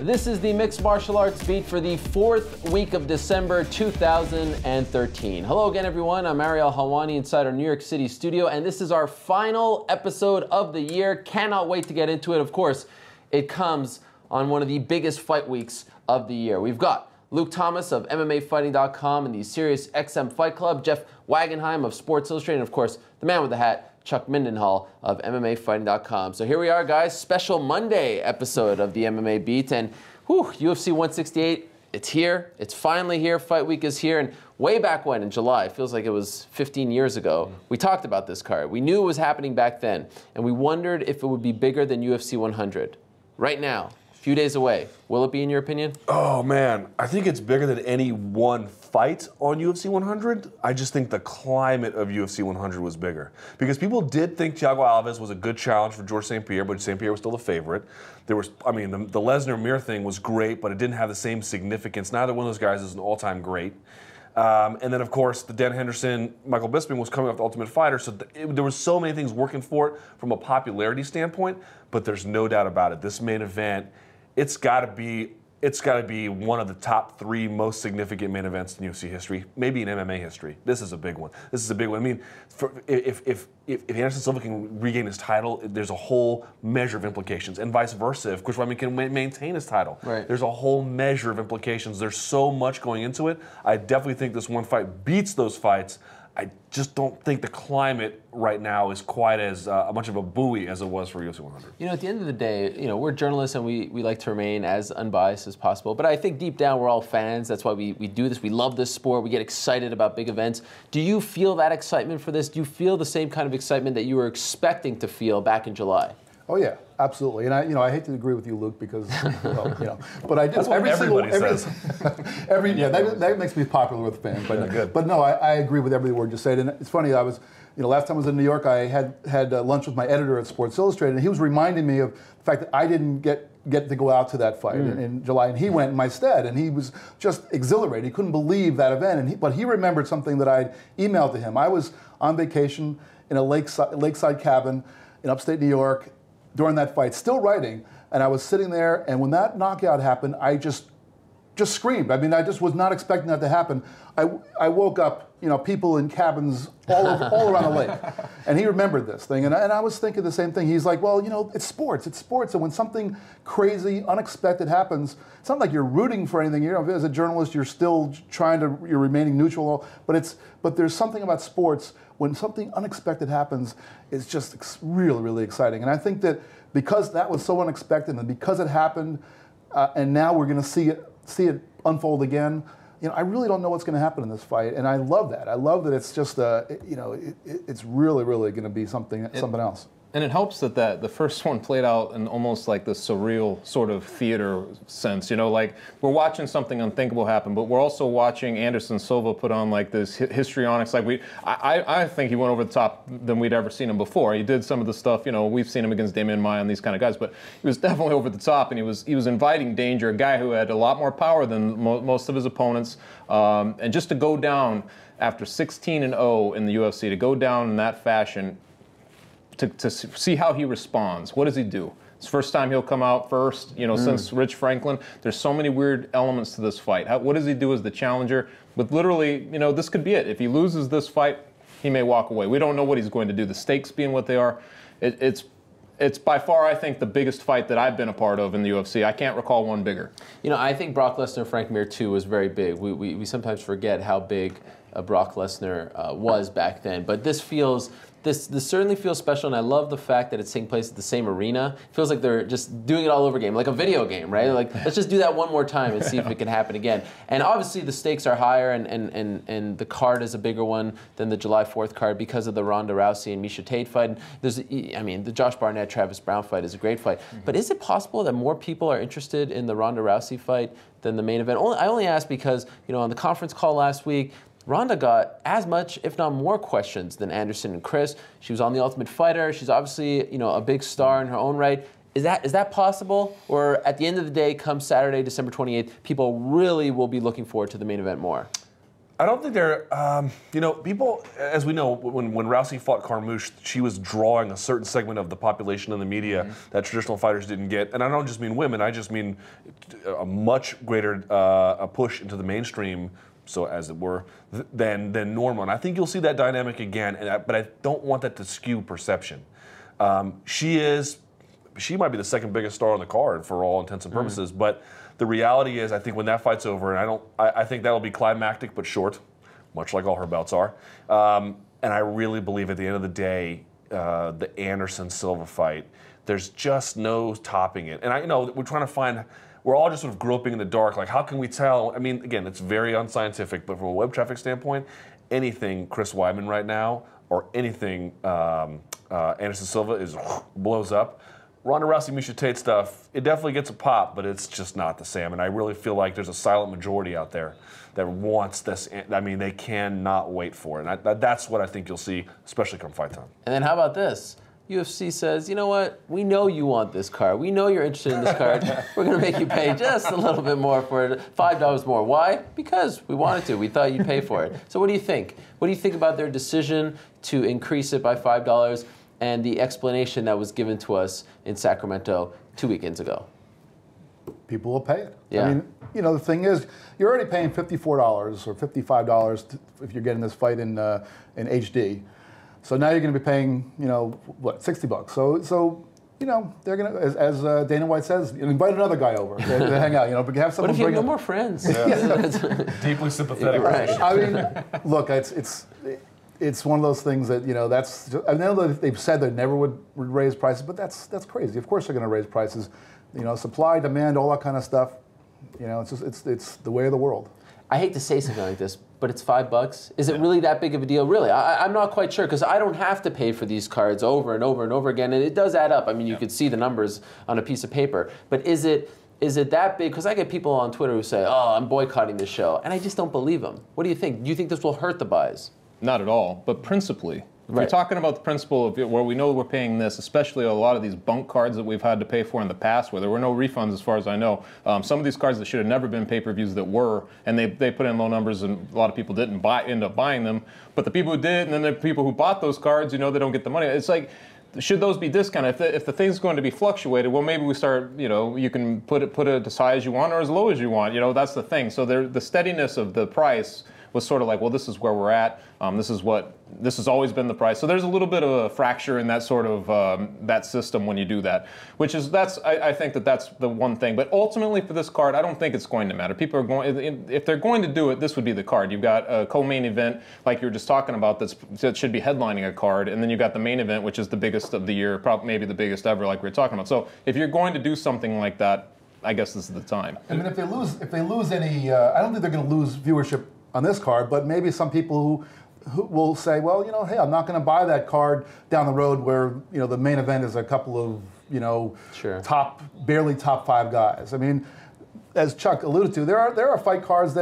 This is the Mixed Martial Arts Beat for the 4th week of December 2013. Hello again, everyone. I'm Ariel Helwani inside our New York City studio, and this is our final episode of the year. Cannot wait to get into it. Of course, it comes on one of the biggest fight weeks of the year. We've got Luke Thomas of MMAfighting.com and the Sirius XM Fight Club, Jeff Wagenheim of Sports Illustrated, and of course, the man with the hat, Chuck Mindenhall of MMAfighting.com. So here we are, guys. Special Monday episode of the MMA Beat. And UFC 168, it's here. It's finally here. Fight week is here. And way back when, in July, it feels like it was 15 years ago, we talked about this card. We knew it was happening back then. And we wondered if it would be bigger than UFC 100. Right now, a few days away. Will it be, in your opinion? Oh, man. I think it's bigger than any one fight on UFC 100. I just think the climate of UFC 100 was bigger. Because people did think Thiago Alves was a good challenge for George St. Pierre, but St. Pierre was still the favorite. There was, I mean, the Lesnar-Mir thing was great, but it didn't have the same significance. Neither one of those guys is an all-time great. And then, of course, the Dan Henderson-Michael Bisping was coming off the Ultimate Fighter, so there was so many things working for it from a popularity standpoint, but there's no doubt about it. This main event, it's got to be one of the top 3 most significant main events in UFC history, maybe in MMA history. This is a big one. This is a big one. I mean, if Anderson Silva can regain his title, there's a whole measure of implications, and vice versa. If Chris Weidman can maintain his title, right, there's a whole measure of implications. There's so much going into it. I definitely think this one fight beats those fights. I just don't think the climate right now is quite as much of a buoy as it was for UFC 100. You know, at the end of the day, you know, we're journalists and we like to remain as unbiased as possible. But I think deep down we're all fans. That's why we do this. We love this sport. We get excited about big events. Do you feel that excitement for this? Do you feel the same kind of excitement that you were expecting to feel back in July? Oh yeah, absolutely. And I hate to agree with you, Luke, because well, but I do. That's what everybody says. That makes me popular with fans. But no, I agree with every word you said. And it's funny. Last time I was in New York, I had lunch with my editor at Sports Illustrated, and he was reminding me of the fact that I didn't get to go out to that fight in July, and he went in my stead, and he was just exhilarated. He couldn't believe that event, but he remembered something that I'd emailed to him. I was on vacation in a lakeside cabin in upstate New York during that fight, still writing, and I was sitting there, and when that knockout happened, I just screamed. I mean, I just was not expecting that to happen. I woke up, people in cabins all around the lake, and he remembered this thing, and I was thinking the same thing. He's like, well, it's sports, and when something crazy, unexpected happens, it's not like you're rooting for anything. As a journalist, you're still you're remaining neutral, but there's something about sports. When something unexpected happens, it's just really, really exciting. And I think that because that was so unexpected, and because it happened, and now we're going to see it unfold again, I really don't know what's going to happen in this fight, and I love that. I love that it's just, it's really, really going to be something else. And it helps that the first one played out in almost like the surreal sort of theater sense. Like we're watching something unthinkable happen, but we're also watching Anderson Silva put on like this histrionics. Like I think he went over the top than we'd ever seen him before. He did some of the stuff, we've seen him against Damian Maia and these kind of guys, but he was definitely over the top, and he was inviting danger. A guy who had a lot more power than most of his opponents, and just to go down after 16-0 in the UFC, to go down in that fashion. To see how he responds. What does he do? It's the first time he'll come out first, since Rich Franklin. There's so many weird elements to this fight. What does he do as the challenger? With literally, this could be it. If he loses this fight, he may walk away. We don't know what he's going to do. The stakes being what they are, it's by far, I think, the biggest fight that I've been a part of in the UFC. I can't recall one bigger. I think Brock Lesnar, Frank Mir 2 was very big. We sometimes forget how big Brock Lesnar was back then. But this certainly feels special, and I love the fact that it's taking place at the same arena. It feels like they're just doing it all over again, like a video game, right? Like, let's just do that one more time and see if it can happen again. And obviously the stakes are higher, and the card is a bigger one than the July 4th card because of the Ronda Rousey and Miesha Tate fight. The Josh Barnett, Travis Brown fight is a great fight. But is it possible that more people are interested in the Ronda Rousey fight than the main event? I only ask because, on the conference call last week, Ronda got as much, if not more, questions than Anderson and Chris. She was on The Ultimate Fighter. She's obviously, a big star in her own right. Is that possible? Or at the end of the day, come Saturday, December 28th, people really will be looking forward to the main event more? I don't think they're, you know, people, as we know, when Rousey fought Carmouche, she was drawing a certain segment of the population in the media that traditional fighters didn't get. And I don't just mean women, I just mean a much greater a push into the mainstream, so as it were, than normal. And I think you'll see that dynamic again, but I don't want that to skew perception. She might be the second biggest star on the card for all intents and purposes, but the reality is, I think when that fight's over, and I think that'll be climactic but short, much like all her bouts are. And I really believe at the end of the day, the Anderson-Silva fight, there's just no topping it. And we're trying to find, we're all just sort of groping in the dark, like how can we tell? I mean, again, it's very unscientific, but from a web traffic standpoint, anything Chris Weidman right now, or anything Anderson-Silva blows up. Ronda Rousey, Miesha Tate stuff, it definitely gets a pop, but it's just not the same. And I really feel like there's a silent majority out there that wants this. I mean, they cannot wait for it. And that's what I think you'll see, especially come fight time. And then how about this? UFC says, you know what? We know you want this card. We know you're interested in this card. We're going to make you pay just a little bit more for it, $5 more. Why? Because we wanted to. We thought you'd pay for it. So what do you think? What do you think about their decision to increase it by $5? And the explanation that was given to us in Sacramento 2 weekends ago? People will pay it. Yeah. I mean, you know, the thing is, you're already paying $54 or $55 if you're getting this fight in HD. So now you're going to be paying, you know, what, $60. So you know, they're going to, as Dana White says, invite another guy over to hang out. You know, but have someone. What if you have no more friends? Deeply sympathetic. Right. I mean, look, it's one of those things that, you know, I know that they've said they never would raise prices, but that's crazy. Of course they're going to raise prices. You know, supply, demand, all that kind of stuff. You know, it's the way of the world. I hate to say something like this, but it's $5. Is it really that big of a deal? Really, I'm not quite sure, because I don't have to pay for these cards over and over and over again, and it does add up. I mean, you could see the numbers on a piece of paper, but is it that big? Because I get people on Twitter who say, "Oh, I'm boycotting this show," and I just don't believe them. What do you think? Do you think this will hurt the buys? Not at all, but principally. If Right. you're talking about the principle of where we know we're paying this, especially a lot of these bunk cards that we've had to pay for in the past, where there were no refunds as far as I know. Some of these cards that should have never been pay-per-views that were, and they put in low numbers, and a lot of people didn't end up buying them. But the people who did, and then the people who bought those cards, you know, they don't get the money. It's like, should those be discounted? If the thing's going to be fluctuated, well, maybe we start, you know, you can put it as high as you want or as low as you want. You know, that's the thing. So the steadiness of the price was sort of like, well, this is where we're at. This has always been the price. So there's a little bit of a fracture in that sort of that system when you do that, I think that's the one thing. But ultimately for this card, I don't think it's going to matter. People are going, if they're going to do it, this would be the card. You've got a co-main event like you were just talking about that should be headlining a card, and then you've got the main event, which is the biggest of the year, probably maybe the biggest ever, like we were talking about. So if you're going to do something like that, I guess this is the time. I mean, if they lose any, I don't think they're going to lose viewership on this card, but maybe some people who will say, well, you know, hey, I'm not going to buy that card down the road where, you know, the main event is a couple of, you know, Sure. barely top 5 guys. I mean, as Chuck alluded to, there are fight cards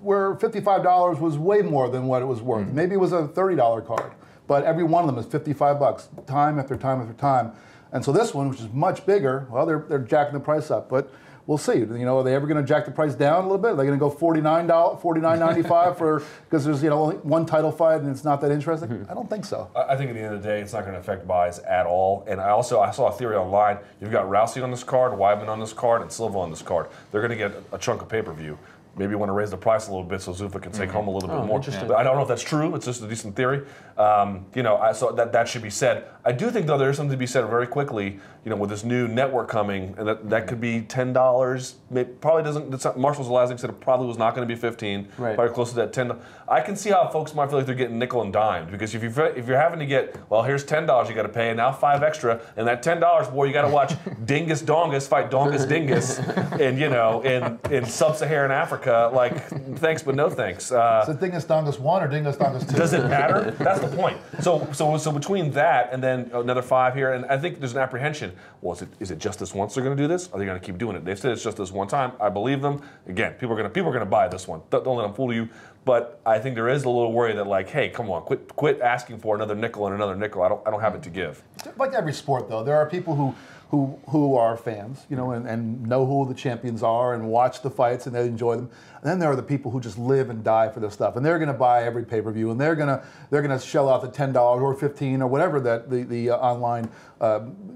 where $55 was way more than what it was worth. Maybe it was a $30 card, but every one of them is $55, time after time after time. And so this one, which is much bigger, well, they're jacking the price up, but we'll see. You know, are they ever going to jack the price down a little bit? Are they going to go $49.95 because there's, you know, only one title fight and it's not that interesting? I don't think so. I think at the end of the day, it's not going to affect buys at all. And I saw a theory online. You've got Rousey on this card, Weidman on this card, and Silva on this card. They're going to get a chunk of pay-per-view. Maybe you want to raise the price a little bit so Zuffa can take home a little bit more. But I don't know if that's true. It's just a decent theory. You know, so that should be said. I do think, though, there's something to be said very quickly, you know, with this new network coming, and that could be $10. Probably doesn't. Marshall's last thing said it probably was not going to be $15. Right. Probably close to that $10. I can see how folks might feel like they're getting nickel and dimed, because if you're having to get, well, here's $10 you got to pay, and now $5 extra, and that $10, boy, you got to watch Dingus Dongus fight Dongus Dingus, in, you know, in sub-Saharan Africa. Like, thanks but no thanks. So Dingus Dongus 1 or Dingus Dongus 2? Does it matter? That's the point. So between that and then another $5 here, and I think there's an apprehension. Well, is it just this once they're going to do this? Are they going to keep doing it? They've said it's just this one time. I believe them. Again, people are going to buy this one. Don't let them fool you. But I think there is a little worry that, like, hey, come on, quit asking for another nickel and another nickel. I don't have it to give. Like every sport, though, there are people who are fans, you know, and know who the champions are and watch the fights and they enjoy them. And then there are the people who just live and die for this stuff, and they're going to buy every pay-per-view, and they're going to shell out the $10 or $15 or whatever that the online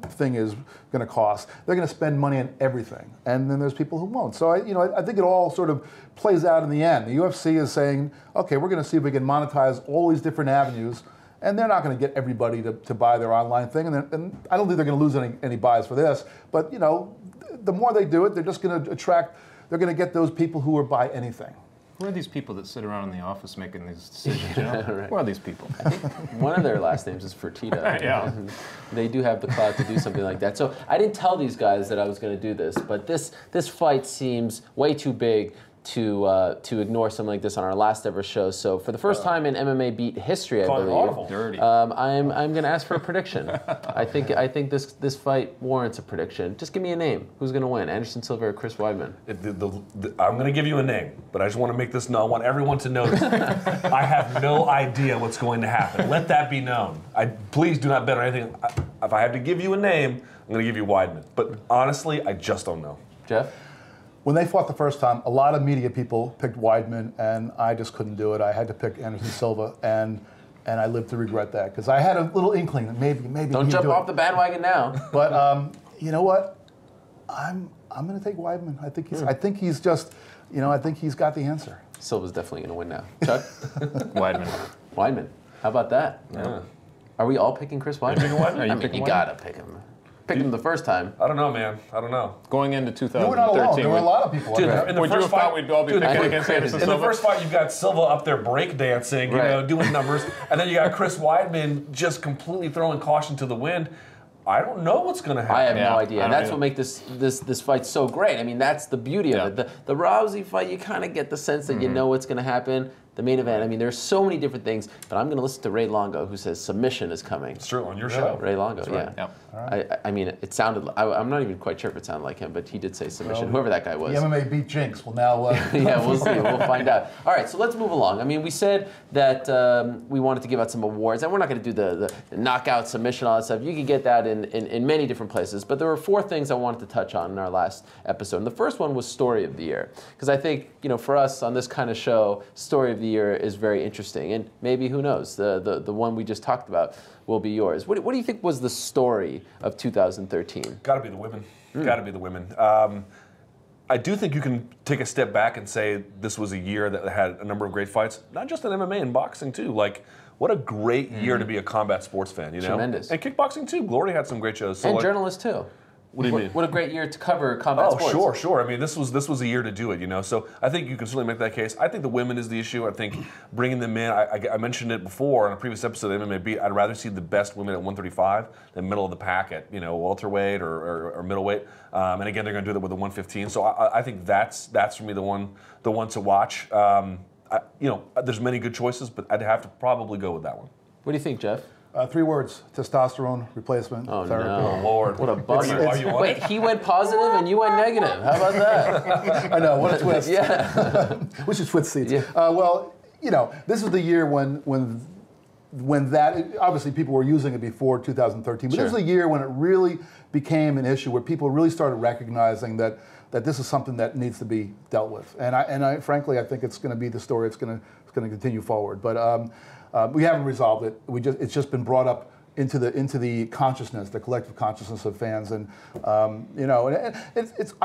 thing is going to cost. They're going to spend money on everything, and then there's people who won't. So I think it all sort of plays out in the end. The UFC is saying, okay, we're going to see if we can monetize all these different avenues. And they're not going to get everybody to buy their online thing, and I don't think they're going to lose any buys for this. But the more they do it, they're just going to attract. They're going to get those people who will buy anything. Who are these people that sit around in the office making these decisions? You know? Right. Who are these people? I think one of their last names is Fertitta. Yeah. They do have the clout to do something like that. So I didn't tell these guys that I was going to do this, but this fight seems way too big to ignore something like this on our last ever show. So for the first time in MMA Beat history, I believe, Dirty. I'm going to ask for a prediction. I think this fight warrants a prediction. Just give me a name. Who's going to win? Anderson Silva or Chris Weidman? I'm going to give you a name, but I just want to make this known. I want everyone to know this. I have no idea what's going to happen. Let that be known. Please do not bet on anything. If I have to give you a name, I'm going to give you Weidman. But honestly, I just don't know. Jeff? When they fought the first time, a lot of media people picked Weidman, and I just couldn't do it. I had to pick Anderson Silva, and I live to regret that because I had a little inkling that maybe. Don't jump off the bandwagon now. But you know what? I'm going to take Weidman. I think he's just, I think he's got the answer. Silva's definitely going to win now. Chuck? Weidman. How about that? Yeah. Are we all picking Chris Weidman? You got to pick him. Picked him the first time. I don't know, man. I don't know. Going into 2013. You were not alone. There were a lot of people. Dude, like in the would you first have fight, thought we'd all be picking against Anderson Silva? In the first fight, you've got Silva up there breakdancing, doing numbers, and then you got Chris Weidman just completely throwing caution to the wind. I don't know what's going to happen. I have no idea, and that's what makes this fight so great. I mean, that's the beauty of it. The Rousey fight, you kind of get the sense that you know what's going to happen. The main event, I mean, there's so many different things, but I'm going to listen to Ray Longo, who says submission is coming. It's true, on your show. Ray Longo, right. yeah. Right. I mean, it sounded, I'm not even quite sure if it sounded like him, but he did say submission, whoever that guy was. The MMA Beat jinx will now... yeah, we'll see. We'll find out. All right, so let's move along. I mean, we said that we wanted to give out some awards, and we're not going to do the knockout submission, all that stuff. You can get that in many different places, but there were 4 things I wanted to touch on in our last episode. And the first one was Story of the Year, because I think, for us on this kind of show, Story of the Year is very interesting, and maybe, who knows, the one we just talked about will be yours. What do you think was the story of 2013? Got to be the women. Got to be the women. I do think you can take a step back and say this was a year that had a number of great fights, not just in MMA, in boxing too. Like, what a great year to be a combat sports fan, Tremendous. And kickboxing too. Glory had some great shows. So and journalists too. What do you mean? What a great year to cover combat sports. Oh, sure. I mean, this was a year to do it, So I think you can certainly make that case. I think the women is the issue. I think bringing them in, I mentioned it before in a previous episode of MMA Beat, I'd rather see the best women at 135 than middle of the pack at, welterweight or middleweight. And again, they're going to do that with the 115. So I think that's for me the one to watch. There's many good choices, but I'd have to probably go with that one. What do you think, Jeff? 3 words: testosterone replacement therapy. No. Oh, Lord. What a bummer. Are you on Wait, it? he went positive and you went negative. How about that? I know, what a twist. Yeah. We should switch seats. Yeah. This is the year when that, obviously people were using it before 2013, but this was a year when it really became an issue, where people really started recognizing that this is something that needs to be dealt with. And I frankly, I think it's going to be the story. It's going to continue forward. But we haven't resolved it. It's just been brought up into the consciousness, the collective consciousness of fans, and I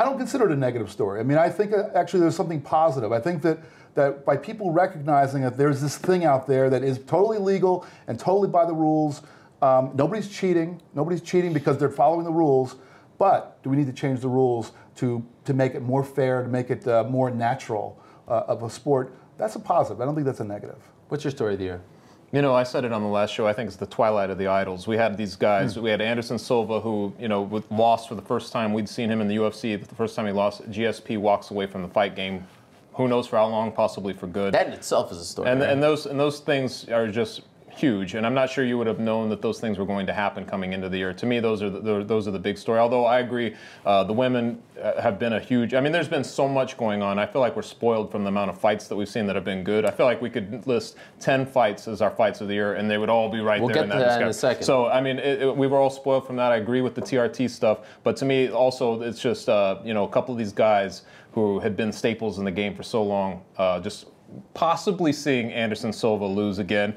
don't consider it a negative story. I mean, I think actually there's something positive. I think that by people recognizing that there's this thing out there that is totally legal and totally by the rules. Nobody's cheating. Nobody's cheating because they're following the rules. But do we need to change the rules to make it more fair, to make it more natural of a sport? That's a positive. I don't think that's a negative. What's your story of the year? I said it on the last show. I think it's the twilight of the idols. We had these guys. We had Anderson Silva, who, lost for the first time. We'd seen him in the UFC. The first time he lost, GSP walks away from the fight game. Who knows for how long? Possibly for good. That in itself is a story. And those things are just huge, and I'm not sure you would have known that those things were going to happen coming into the year. To me, those are the big story. Although I agree, the women have been a huge. I mean, there's been so much going on. I feel like we're spoiled from the amount of fights that we've seen that have been good. I feel like we could list 10 fights as our fights of the year, and they would all be right there in that discussion. We'll get to that in a second. So I mean, we were all spoiled from that. I agree with the TRT stuff, but to me, also, it's just a couple of these guys who had been staples in the game for so long, just possibly seeing Anderson Silva lose again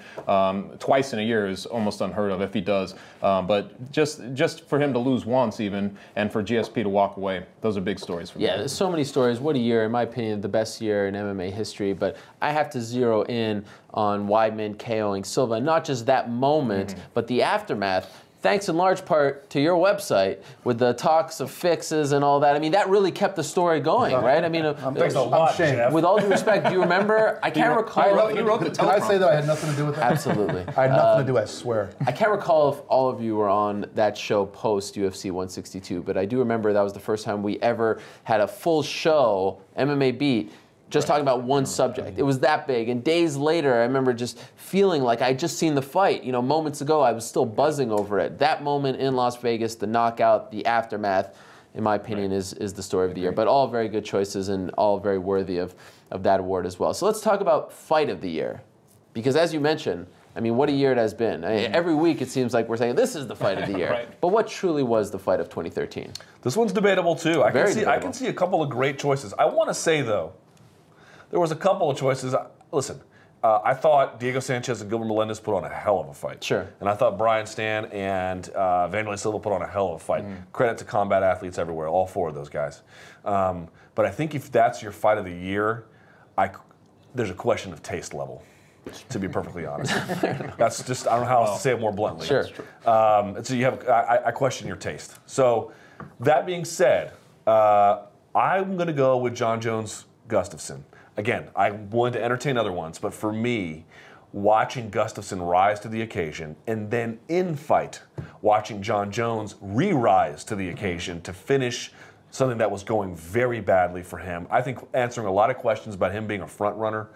twice in a year is almost unheard of if he does. But just for him to lose once even, and for GSP to walk away, those are big stories for me. Yeah, there's so many stories. What a year, in my opinion, the best year in MMA history. But I have to zero in on Weidman KOing Silva, not just that moment, but the aftermath. Thanks in large part to your website with the talks of fixes and all that. I mean, that really kept the story going, right? I mean, thanks a lot, Jeff. With all due respect, do you remember? I can't recall. You wrote the teleprompter. Can I say that I had nothing to do with that? Absolutely. I had nothing to do, I swear. I can't recall if all of you were on that show post UFC 162, but I do remember that was the first time we ever had a full show, MMA Beat, just talking about one subject. It was that big. And days later, I remember just feeling like I'd just seen the fight. You know, moments ago, I was still buzzing over it. That moment in Las Vegas, the knockout, the aftermath, in my opinion, is the story of the year. But all very good choices and all very worthy of that award as well. So let's talk about fight of the year. Because as you mentioned, I mean, what a year it has been. I mean, every week it seems like we're saying this is the fight of the year. Right. But what truly was the fight of 2013? This one's debatable, too. I can see a couple of great choices. I want to say, though, there was a couple of choices. Listen, I thought Diego Sanchez and Gilbert Melendez put on a hell of a fight. Sure. And I thought Brian Stan and Vanderlei Silva put on a hell of a fight. Credit to combat athletes everywhere, all four of those guys. But I think if that's your fight of the year, there's a question of taste level, to be perfectly honest. That's just, I don't know how else to say it more bluntly. Sure. So you have, I question your taste. So that being said, I'm going to go with John Jones Gustafsson. Again, I wanted to entertain other ones, but for me, watching Gustafsson rise to the occasion, and then in fight, watching John Jones re-rise to the occasion to finish something that was going very badly for him. I think answering a lot of questions about him being a front runner,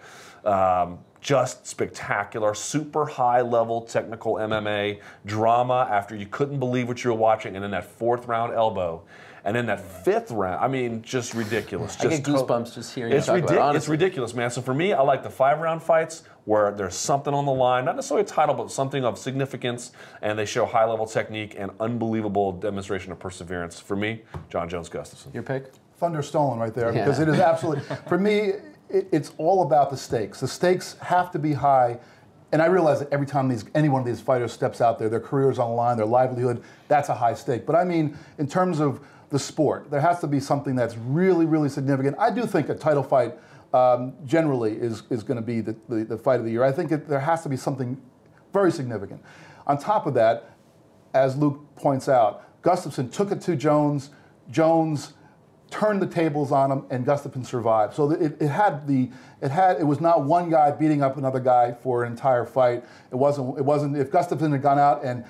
just spectacular, super high-level technical MMA drama after you couldn't believe what you were watching, and then that fourth round elbow. And then that fifth round, I mean, just ridiculous. I get goosebumps just hearing you talk about it, honestly. It's ridiculous, man. So for me, I like the 5-round fights where there's something on the line, not necessarily a title, but something of significance, and they show high-level technique and unbelievable demonstration of perseverance. For me, John Jones Gustafsson. Your pick? Thunder stolen right there, because it is absolutely, for me, it's all about the stakes. The stakes have to be high. And I realize that every time any one of these fighters steps out there, their career is on the line, their livelihood, that's a high stake. But I mean, in terms of the sport, there has to be something that's really, really significant. I do think a title fight generally is going to be the fight of the year. I think there has to be something very significant. On top of that, as Luke points out, Gustafsson took it to Jones. Jones turned the tables on him, and Gustafsson survived. So it was not one guy beating up another guy for an entire fight. It wasn't. If Gustafsson had gone out and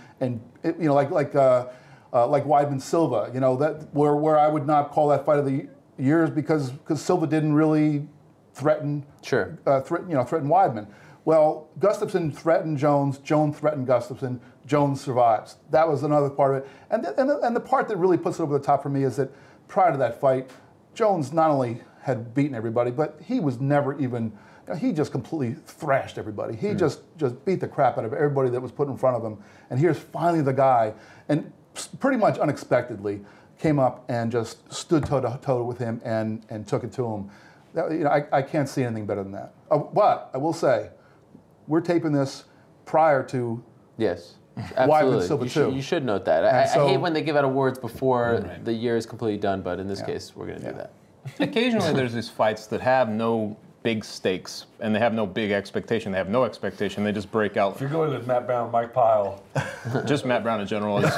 like Weidman Silva, that where I would not call that fight of the year because Silva didn't really threaten threaten Weidman. Well, Gustafsson threatened Jones. Jones threatened Gustafsson. Jones survives. That was another part of it. And the part that really puts it over the top for me is that prior to that fight, Jones not only had beaten everybody, but he was never even. He just completely thrashed everybody. He just beat the crap out of everybody that was put in front of him. And here's finally the guy, and pretty much unexpectedly, came up and just stood toe to toe with him and took it to him. I can't see anything better than that. But I will say, we're taping this prior to Weidman Silva too. You should note that. I hate when they give out awards before the year is completely done, but in this case, we're going to do that. Occasionally, there's these fights that have no big stakes, and they have no big expectation. They have no expectation. They just break out. If you're going with Matt Brown, Mike Pyle. Just Matt Brown in general. No,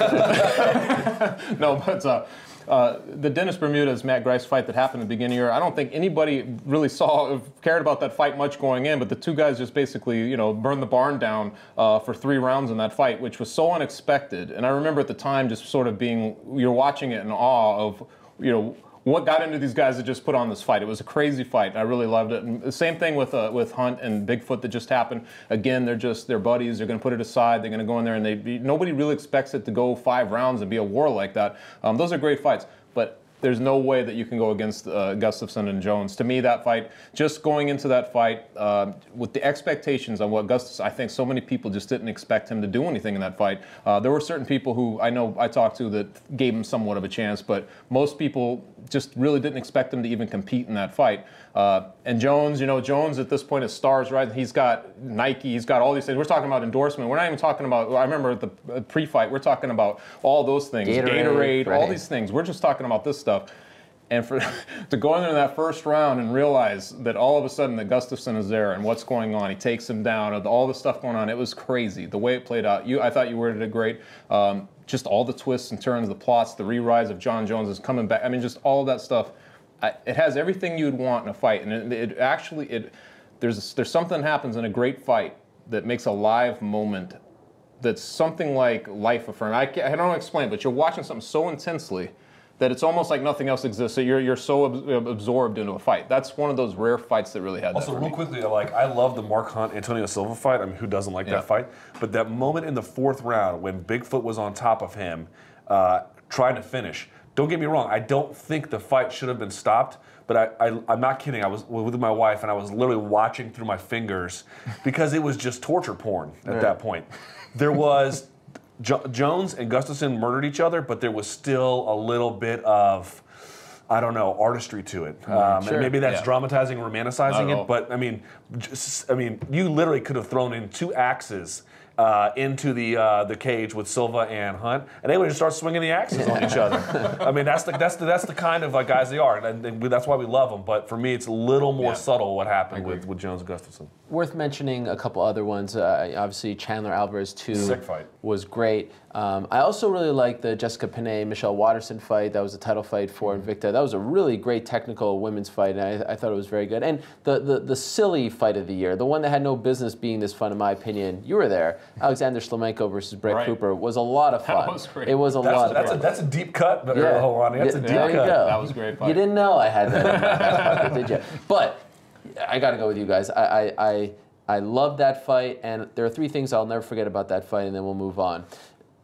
but the Dennis Bermudez Matt Grice fight that happened at the beginning of the year, I don't think anybody really cared about that fight much going in, but the two guys just basically, burned the barn down for 3 rounds in that fight, which was so unexpected. And I remember at the time just sort of you're watching it in awe of, what got into these guys to just put on this fight. It was a crazy fight. I really loved it. And the same thing with Hunt and Bigfoot that just happened. Again, they're buddies. They're going to put it aside. They're going to go in there, and nobody really expects it to go 5 rounds and be a war like that. Those are great fights, but there's no way that you can go against Gustafsson and Jones. To me, that fight, just going into that fight with the expectations on what Gustafsson, I think so many people just didn't expect him to do anything in that fight. There were certain people who I know I talked to that gave him somewhat of a chance, but most people just really didn't expect him to even compete in that fight. And Jones, Jones at this point is stars, right? He's got Nike, he's got all these things. We're talking about endorsement. We're not even talking about, I remember at the pre-fight, we're talking about all those things. Gatorade, all these things. We're just talking about this stuff. And to go in there in that first round and realize that all of a sudden that Gustafsson is there and what's going on, he takes him down, all the stuff going on, it was crazy. The way it played out, I thought you worded it great. Just all the twists and turns, the plots, the re-rise of John Jones is coming back. I mean, just all of that stuff. It has everything you'd want in a fight, and there's something that happens in a great fight that makes a live moment that's something like life affirming. I don't know how to explain it, but you're watching something so intensely that it's almost like nothing else exists. So you're so absorbed into a fight. That's one of those rare fights that really had that. Also, real quickly, I love the Mark Hunt Antonio Silva fight. I mean, who doesn't like that fight? But that moment in the 4th round when Bigfoot was on top of him, trying to finish. Don't get me wrong. I don't think the fight should have been stopped. But I'm not kidding. I was with my wife, and I was literally watching through my fingers because it was just torture porn at that point. There was Jones and Gustafsson murdered each other, but there was still a little bit of, I don't know, artistry to it. And maybe that's dramatizing, romanticizing it. But I mean, you literally could have thrown in 2 axes into the cage with Silva and Hunt, and they would just start swinging the axes on each other. I mean, that's the kind of guys they are, and that's why we love them. But for me, it's a little more subtle what happened with Jones and Gustafsson. Worth mentioning a couple other ones. Obviously, Chandler Alvarez 2 was great. I also really liked the Jessica Penne Michelle Watterson fight. That was a title fight for Invicta. That was a really great technical women's fight, and I thought it was very good. And the silly fight of the year, the one that had no business being this fun, in my opinion, you were there. Alexander Slamenko versus Brett Cooper was a lot of fun. That was great. It was a lot of fun. That's a deep cut, Hawani. That's a deep cut. That was a great fight. You didn't know I had that in my back pocket, did you? But I got to go with you guys. I love that fight, and there are 3 things I'll never forget about that fight, and then we'll move on.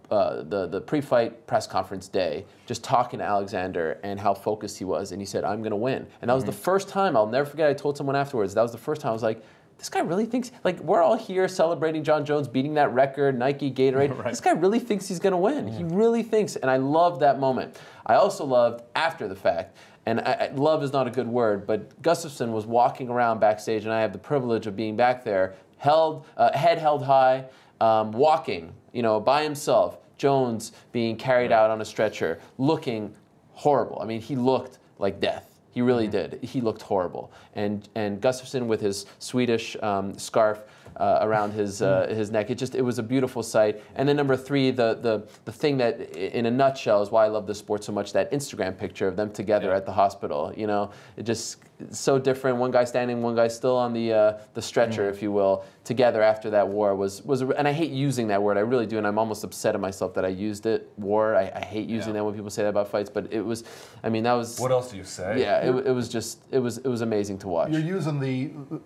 The pre-fight press conference day, just talking to Alexander and how focused he was, and he said, "I'm going to win." And that was the first time, I'll never forget, I told someone afterwards, that was the first time I was like, this guy really thinks, like, we're all here celebrating John Jones beating that record, Nike, Gatorade. This guy really thinks he's going to win. He really thinks, and I loved that moment. I also loved after the fact, and love is not a good word, but Gustafsson was walking around backstage, and I have the privilege of being back there, head held high, walking, by himself. Jones being carried out on a stretcher, looking horrible. I mean, he looked like death. He really did. He looked horrible. And Gustafsson with his Swedish scarf around his neck. It was a beautiful sight. And then number 3, the thing that, in a nutshell, is why I love this sport so much. That Instagram picture of them together at the hospital. It just so different. One guy standing, one guy still on the stretcher, if you will, together after that war was. And I hate using that word. I really do, and I'm almost upset at myself that I used it. War. I hate using that when people say that about fights. But it was. I mean, that was. What else do you say? Yeah, it was amazing to watch. You're using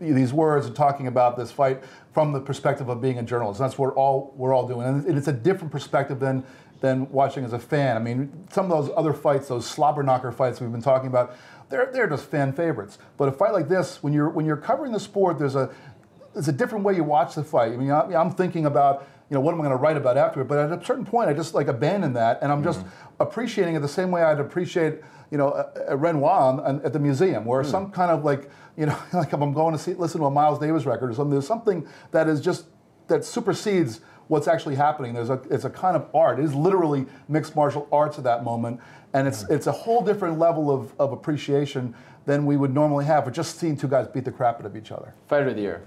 these words and talking about this fight from the perspective of being a journalist. That's what we're all doing, and it's a different perspective than watching as a fan. I mean, some of those other fights, those slobber knocker fights we've been talking about, they're just fan favorites. But a fight like this, when you're covering the sport, there's a different way you watch the fight. I mean, I'm thinking about what am I going to write about after it, but at a certain point, I just abandon that, and I'm just appreciating it the same way I'd appreciate a Renoir at the museum, where some kind of like if I'm going to listen to a Miles Davis record or something, there's something that is just that supersedes what's actually happening. It's a kind of art. It is literally mixed martial arts at that moment, and it's a whole different level of appreciation than we would normally have for just seeing 2 guys beat the crap out of each other. Fighter of the year.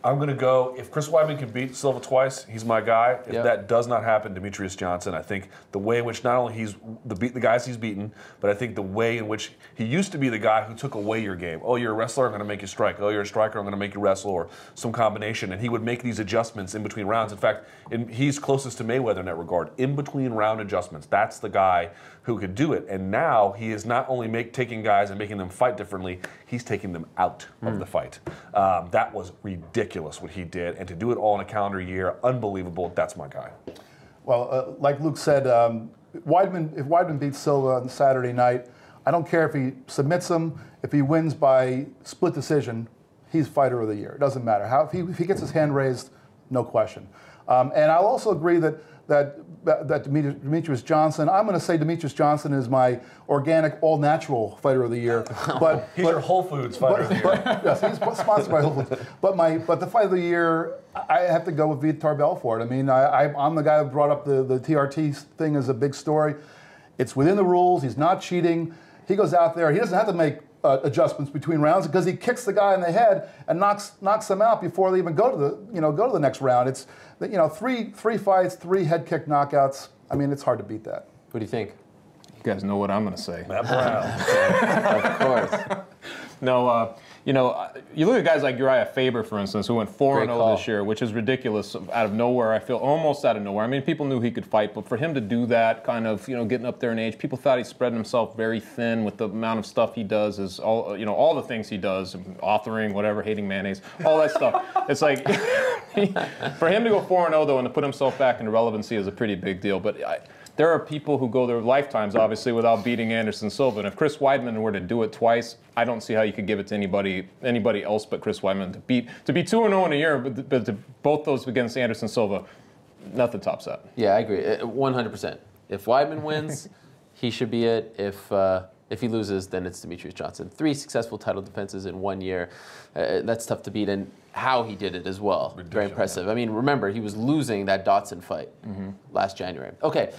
I'm going to go, if Chris Weidman can beat Silva twice, he's my guy. If that does not happen, Demetrius Johnson, I think the way in which not only he's the guys he's beaten, but I think the way in which he used to be the guy who took away your game. Oh, you're a wrestler, I'm going to make you strike. Oh, you're a striker, I'm going to make you wrestle, or some combination. And he would make these adjustments in between rounds. In fact, he's closest to Mayweather in that regard. In between round adjustments, that's the guy who could do it. And now he is not only taking guys and making them fight differently, he's taking them out of the fight. That was ridiculous what he did, and to do it all in a calendar year, unbelievable. That's my guy. Well, like Luke said, if Weidman beats Silva on Saturday night, I don't care if he submits him, if he wins by split decision, he's fighter of the year. It doesn't matter. If he gets his hand raised, no question. And I'll also agree that Demetrius Johnson, I'm going to say Demetrius Johnson is my organic, all-natural fighter of the year. But he's your Whole Foods fighter of the year. Yes, he's sponsored by Whole Foods. But the fight of the year, I have to go with Vitor Belfort. I mean, I'm the guy who brought up the TRT thing as a big story. It's within the rules. He's not cheating. He goes out there. He doesn't have to make adjustments between rounds because he kicks the guy in the head and knocks them out before they even go to the next round. It's three fights, 3 head kick knockouts. I mean, it's hard to beat that. What do you think? You guys know what I'm going to say. Matt Brown. Of course. No, you look at guys like Uriah Faber, for instance, who went 4-0 this year, which is ridiculous out of nowhere. I feel almost out of nowhere. I mean, people knew he could fight, but for him to do that, kind of, getting up there in age, people thought he spread himself very thin with the amount of stuff he does, all the things he does, authoring, whatever, hating mayonnaise, all that stuff. It's like, for him to go 4-0 though and to put himself back into relevancy is a pretty big deal. But there are people who go their lifetimes, obviously, without beating Anderson Silva. And if Chris Weidman were to do it twice, I don't see how you could give it to anybody else but Chris Weidman. To be 2-0 in a year, but to both those against Anderson Silva, nothing tops that. Yeah, I agree, 100%. If Weidman wins, he should be it. If he loses, then it's Demetrius Johnson. 3 successful title defenses in 1 year. That's tough to beat, and how he did it as well. Ridiculous. Very impressive. I mean, remember, he was losing that Dotson fight last January. Okay,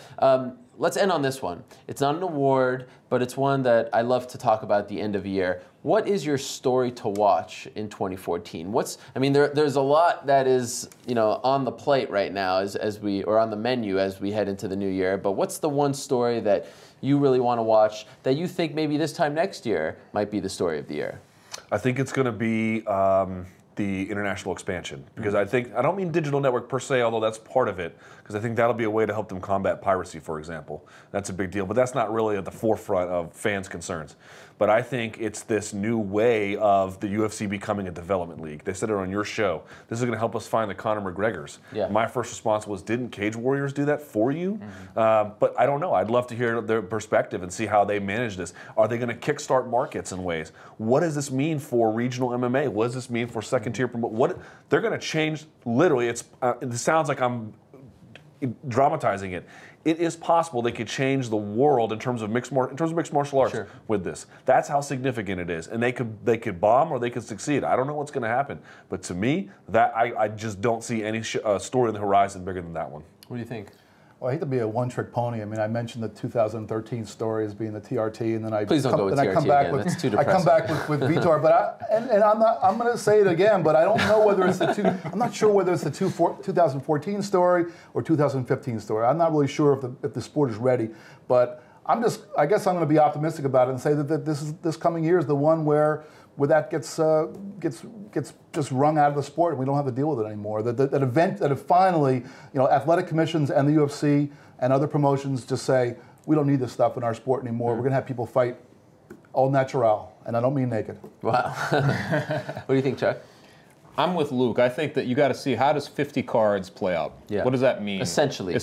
let's end on this one. It's not an award, but it's one that I love to talk about at the end of the year. What is your story to watch in 2014? There's a lot that is, on the plate right now or on the menu as we head into the new year. But what's the one story that you really want to watch that you think maybe this time next year might be the story of the year? I think it's going to be the international expansion, because I don't mean digital network per se, although that's part of it, because I think that'll be a way to help them combat piracy, for example. That's a big deal, but that's not really at the forefront of fans' concerns. But I think it's this new way of the UFC becoming a development league. They said it on your show. This is going to help us find the Conor McGregors. Yeah. My first response was, didn't Cage Warriors do that for you? But I don't know. I'd love to hear their perspective and see how they manage this. Are they going to kickstart markets in ways? What does this mean for regional MMA? What does this mean for second-tier promotion? They're going to change, literally, it sounds like I'm dramatizing it. It is possible they could change the world in terms of mixed martial arts with this. That's how significant it is, and they could bomb or they could succeed. I don't know what's going to happen, but to me, that I just don't see any story on the horizon bigger than that one. What do you think? Well, I hate to be a one-trick pony. I mean, I mentioned the 2013 story as being the TRT, and then I Please don't go with TRT again. That's too depressing. I come back with Vitor, but I'm going to say it again, but I don't know whether it's I'm not sure whether it's the 2014 story or 2015 story. I'm not really sure if the sport is ready, but I guess I'm going to be optimistic about it and say that this coming year is the one where that gets just wrung out of the sport, and we don't have to deal with it anymore. That finally, athletic commissions and the UFC and other promotions just say, we don't need this stuff in our sport anymore. We're going to have people fight all natural, and I don't mean naked. Wow. What do you think, Chuck? I'm with Luke. I think that you got to see, how does 50 cards play out? Yeah. What does that mean? Essentially,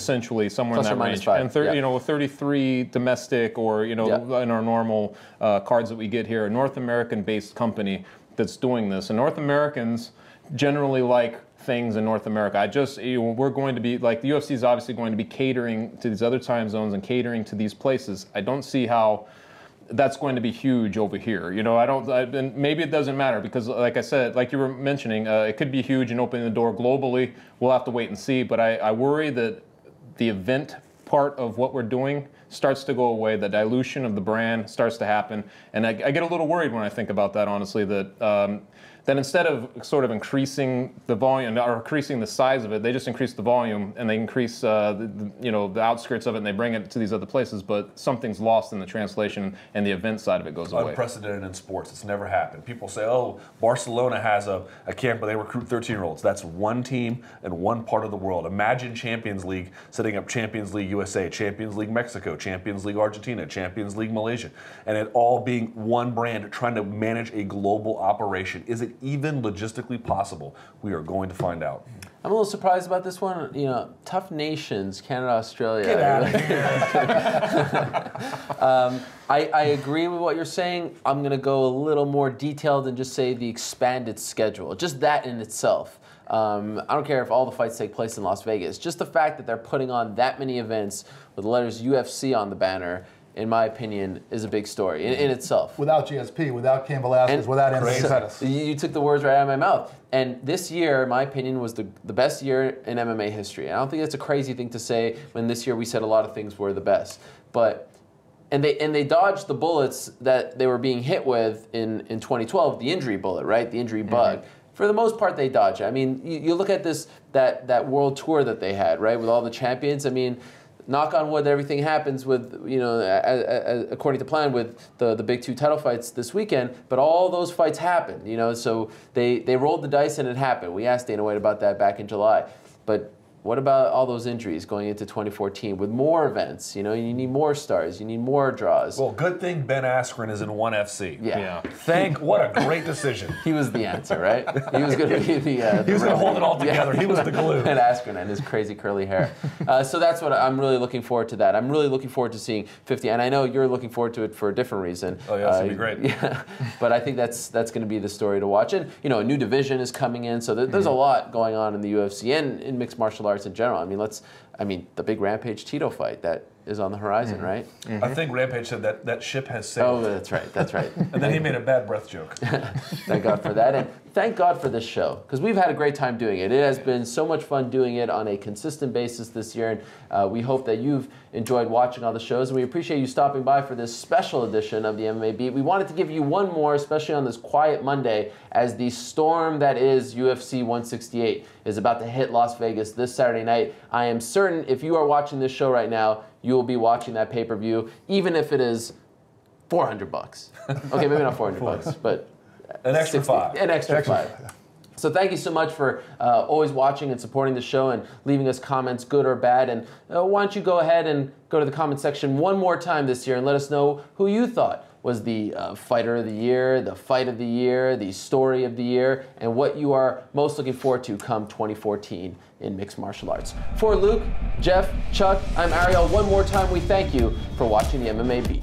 somewhere plus in that range. 5. And with 33 domestic or in our normal cards that we get here, a North American-based company that's doing this. And North Americans generally like things in North America. We're going to be, like, the UFC is obviously going to be catering to these other time zones and catering to these places. I don't see how that's going to be huge over here. And maybe it doesn't matter because, like I said, like you were mentioning, it could be huge and opening the door globally. We'll have to wait and see. But I worry that the event part of what we're doing starts to go away. The dilution of the brand starts to happen. And I get a little worried when I think about that, honestly, that then instead of sort of increasing the volume or increasing the size of it, they just increase the volume and they increase the outskirts of it and they bring it to these other places, but something's lost in the translation and the event side of it goes away. Unprecedented in sports. It's never happened. People say, oh, Barcelona has a camp where they recruit 13-year-olds. That's one team in one part of the world. Imagine Champions League setting up Champions League USA, Champions League Mexico, Champions League Argentina, Champions League Malaysia, and it all being one brand trying to manage a global operation. Is it even logistically possible? We are going to find out. I'm a little surprised about this one. You know, tough nations, Canada, Australia. Get out of here. I agree with what you're saying. I'm going to go a little more detailed and just say the expanded schedule. Just that in itself. I don't care if all the fights take place in Las Vegas. Just the fact that they're putting on that many events with the letters UFC on the banner, in my opinion, is a big story in itself. Without GSP, without Cain Velasquez, without MMA Pettis. You took the words right out of my mouth. And this year, in my opinion, was the best year in MMA history. And I don't think that's a crazy thing to say when this year we said a lot of things were the best. And they dodged the bullets that they were being hit with in 2012, the injury bullet, right? The injury bug. For the most part, they dodge it. I mean, you look at that world tour that they had, right, with all the champions. I mean, knock on wood, everything happens with, according to plan with the big 2 title fights this weekend, but all those fights happened, so they rolled the dice and it happened. We asked Dana White about that back in July. But what about all those injuries going into 2014 with more events? You need more stars, you need more draws. Well, good thing Ben Askren is in 1 FC. Yeah. What a great decision. He was the answer, right? He was going to be the he was going to hold it all together. He was the glue. Ben Askren and his crazy curly hair. So that's what I'm really looking forward to. That I'm really looking forward to seeing 50, and I know you're looking forward to it for a different reason. Oh yeah, it's gonna be great. Yeah, but I think that's going to be the story to watch. And a new division is coming in, so there's a lot going on in the UFC and in mixed martial arts in general. I mean, the big Rampage Tito fight that is on the horizon, right? I think Rampage said that ship has sailed. Oh, that's right. And then he made a bad breath joke. Thank God for that. And thank God for this show, because we've had a great time doing it. It has been so much fun doing it on a consistent basis this year. And we hope that you've enjoyed watching all the shows. And we appreciate you stopping by for this special edition of the MMA Beat. We wanted to give you one more, especially on this quiet Monday, as the storm that is UFC 168 is about to hit Las Vegas this Saturday night. I am certain if you are watching this show right now, you will be watching that pay-per-view, even if it is $400. Okay, maybe not $400, but an extra 60, $5. An extra $5. So thank you so much for always watching and supporting the show and leaving us comments, good or bad. And why don't you go ahead and go to the comment section one more time this year and let us know who you thought was the fighter of the year, the fight of the year, the story of the year, and what you are most looking forward to come 2014 in mixed martial arts. For Luke, Jeff, Chuck, I'm Ariel. One more time, we thank you for watching the MMA Beat.